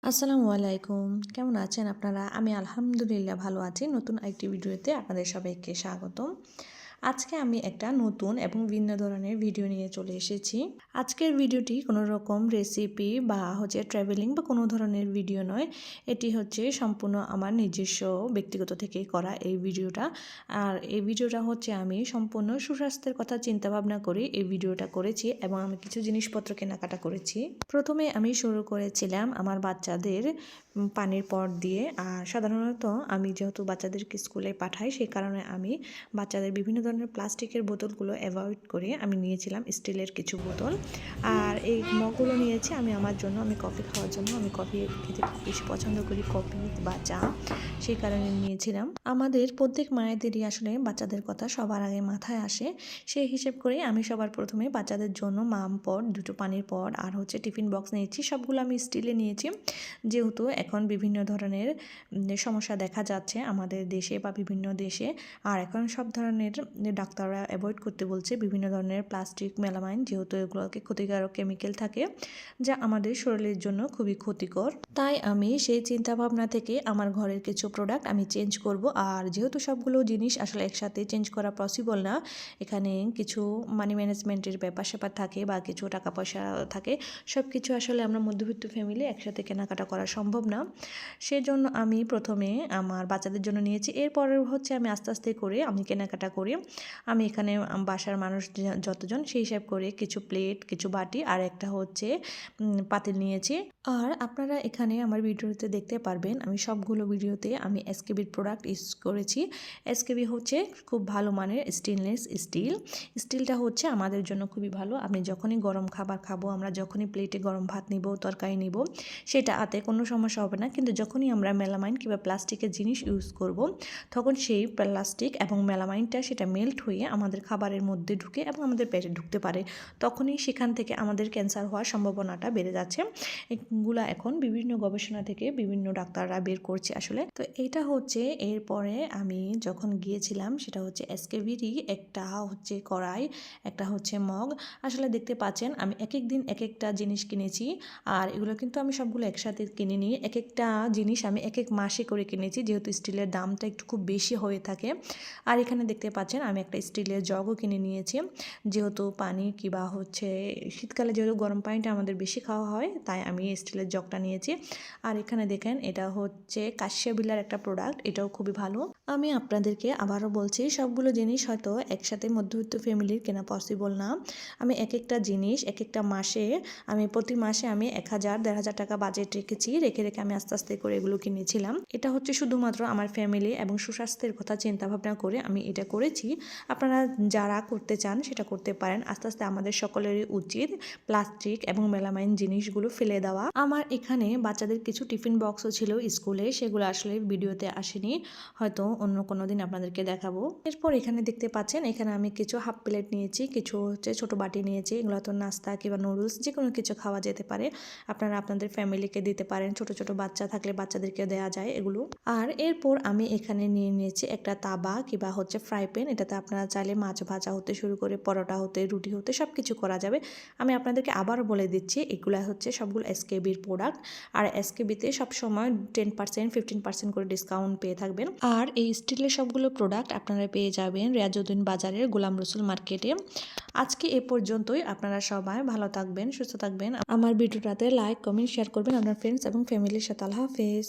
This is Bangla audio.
আসসালামু আলাইকুম। কেমন আছেন আপনারা? আমি আলহামদুলিল্লাহ ভালো আছি। নতুন একটি ভিডিওতে আপনাদের সবাইকে স্বাগতম। আজকে আমি একটা নতুন এবং ভিন্ন ধরনের ভিডিও নিয়ে চলে এসেছি। আজকের ভিডিওটি কোনো রকম রেসিপি বা ট্রাভেলিং বা কোনো ধরনের ভিডিও নয়। এটি হচ্ছে সম্পূর্ণ আমার নিজস্ব ব্যক্তিগত থেকেই করা এই ভিডিওটা। আর এই ভিডিওটা হচ্ছে আমি সম্পূর্ণ সুস্বাস্থ্যের কথা চিন্তা ভাবনা করে এই ভিডিওটা করেছি এবং আমি কিছু জিনিসপত্র কেনাকাটা করেছি। প্রথমে আমি শুরু করেছিলাম আমার বাচ্চাদের পানির পট দিয়ে। আর সাধারণত আমি যেহেতু বাচ্চাদেরকে স্কুলে পাঠাই সেই কারণে আমি বাচ্চাদের বিভিন্ন ধরনের প্লাস্টিকের বোতলগুলো অ্যাভয়েড করে আমি নিয়েছিলাম স্টিলের কিছু বোতল। আর এই মগগুলো নিয়েছি আমি আমার জন্য, আমি কফি খাওয়ার জন্য। আমি কফি খেতে খুব বেশি পছন্দ করি, কফি বা চা, সেই কারণে নিয়েছিলাম। আমাদের প্রত্যেক মায়েদেরই আসলে বাচ্চাদের কথা সবার আগে মাথায় আসে। সেই হিসেব করে আমি সবার প্রথমে বাচ্চাদের জন্য মাম পট, দুটো পানির পট আর টিফিন বক্স নিয়েছি। সবগুলো আমি স্টিলে নিয়েছি, যেহেতু এখন বিভিন্ন ধরনের সমস্যা দেখা যাচ্ছে আমাদের দেশে বা বিভিন্ন দেশে। আর এখন সব ধরনের ডাক্তাররা অ্যাভয়েড করতে বলছে বিভিন্ন ধরনের প্লাস্টিক, মেলামাইন, যেহেতু এগুলোকে ক্ষতিকারক কেমিক্যাল থাকে যা আমাদের শরীরের জন্য খুবই ক্ষতিকর। তাই আমি সেই চিন্তা ভাবনা থেকে আমার ঘরের কিছু প্রোডাক্ট আমি চেঞ্জ করব। আর যেহেতু সবগুলো জিনিস আসলে একসাথে চেঞ্জ করা পসিবল না, এখানে কিছু মানি ম্যানেজমেন্টের ব্যাপার স্যাপার থাকে বা কিছু টাকা পয়সা থাকে, সব কিছু আসলে আমরা মধ্যবিত্ত ফ্যামিলি একসাথে কেনাকাটা করা সম্ভব না। সেজন্য আমি প্রথমে আমার বাচ্চাদের জন্য নিয়েছি। এরপরে হচ্ছে আমি আস্তে আস্তে করে আমি কেনাকাটা করি। আমি এখানে বাসার মানুষ যতজন সেই হিসাব করে কিছু প্লেট, কিছু বাটি আর একটা পাতিল নিয়েছি। আর আপনারা এখানে আমার ভিডিওতে দেখতে পারবেন আমি সবগুলো ভিডিওতে আমি এসকেবির প্রোডাক্ট ইউজ করেছি। এসকেবি হচ্ছে খুব ভালো মানের স্টেনলেস স্টিল। স্টিলটা হচ্ছে আমাদের জন্য খুবই ভালো। আপনি যখনই গরম খাবার খাবো, আমরা যখনই প্লেটে গরম ভাত নিব, তরকারি নিব, সেটা হাতে কোনো সমস্যা হবে না। কিন্তু যখনই আমরা মেলামাইন কিংবা প্লাস্টিকের জিনিস ইউজ করব, তখন সেই প্লাস্টিক এবং মেলামাইনটা সেটা মেল্ট হয়ে আমাদের খাবারের মধ্যে ঢুকে এবং আমাদের পেটে ঢুকতে পারে। তখনই সেখান থেকে আমাদের ক্যান্সার হওয়ার সম্ভাবনাটা বেড়ে যাচ্ছে। এগুলা এখন বিভিন্ন গবেষণা থেকে বিভিন্ন ডাক্তাররা বের করছে আসলে। তো এটা হচ্ছে এরপরে আমি যখন গিয়েছিলাম সেটা হচ্ছে এসকেবিরই একটা কড়াই, একটা মগ। আসলে দেখতে পাচ্ছেন আমি এক এক দিন এক একটা জিনিস কিনেছি। আর এগুলো কিন্তু আমি সবগুলো একসাথে কিনিনি, এক একটা জিনিস আমি এক এক মাসে করে কিনেছি, যেহেতু স্টিলের দামটা একটু খুব বেশি হয়ে থাকে। আর এখানে দেখতে পাচ্ছেন আমি একটা স্টিলের জগও কিনে নিয়েছি, যেহেতু পানি কিংবা শীতকালে যেহেতু গরম পানিটা আমাদের বেশি খাওয়া হয়, তাই আমি স্টিলের জগটা নিয়েছি। আর এখানে দেখেন এটা হচ্ছে কাশ্যবিলার একটা প্রোডাক্ট, এটাও খুবই ভালো। আমি আপনাদেরকে আবারও বলছি সবগুলো জিনিস হয়তো একসাথে মধ্যবিত্ত ফ্যামিলির কেনা পসিবল না। আমি এক একটা জিনিস এক একটা মাসে, আমি প্রতি মাসে আমি 1000-1500 টাকা বাজেট রেখেছি, রেখে আমি আস্তে আস্তে করে এগুলো কিনেছিলাম। এটা হচ্ছে শুধুমাত্র আমার ফ্যামিলি এবং সুস্বাস্থ্যের কথা চিন্তা ভাবনা করে আমি এটা করেছি। আপনারা যারা করতে চান সেটা করতে পারেন। আস্তে আস্তে আমাদের সকলেরই উচিত প্লাস্টিক এবং মেলামাইন জিনিসগুলো ফেলে দেওয়া। আমার এখানে বাচ্চাদের কিছু টিফিন বক্সও ছিল স্কুলে, সেগুলো আসলে ভিডিওতে আসেনি, হয়তো অন্য কোনো দিন আপনাদেরকে দেখাবো। এরপর এখানে দেখতে পাচ্ছেন এখানে আমি কিছু হাফ প্লেট নিয়েছি, কিছু ছোট বাটি নিয়েছি। এগুলো তো নাস্তা কিংবা নুডলস যে কোনো কিছু খাওয়া যেতে পারে, আপনারা আপনাদের ফ্যামিলিকে দিতে পারেন, ছোট ছোট বাচ্চা থাকলে বাচ্চাদেরকে দেওয়া যায় এগুলো। আর এরপর আমি এখানে নিয়ে নিয়েছি একটা তাবা কিংবা ফ্রাই প্যান। এটাতে আপনারা চাইলে মাছ ভাজা হতে শুরু করে পরোটা হতে, রুটি হতে সব কিছু করা যাবে। আমি আপনাদেরকে আবারও বলে দিচ্ছি এগুলো সবগুলো এসকেবির প্রোডাক্ট। আর এসকেবিতে সবসময় 10%-15% করে ডিসকাউন্ট পেয়ে থাকবেন। আর এই স্টিলের সবগুলো প্রোডাক্ট আপনারা পেয়ে যাবেন রিয়াজউদ্দিন বাজারের গোলাম রসুল মার্কেটে। আজকে এ পর্যন্তই। আপনারা সবাই ভালো থাকবেন, সুস্থ থাকবেন। আমার ভিডিওটাতে লাইক, কমেন্ট, শেয়ার করবেন আপনার ফ্রেন্ডস এবং ফ্যামিলির সাথে। আল্লাহ হাফেজ।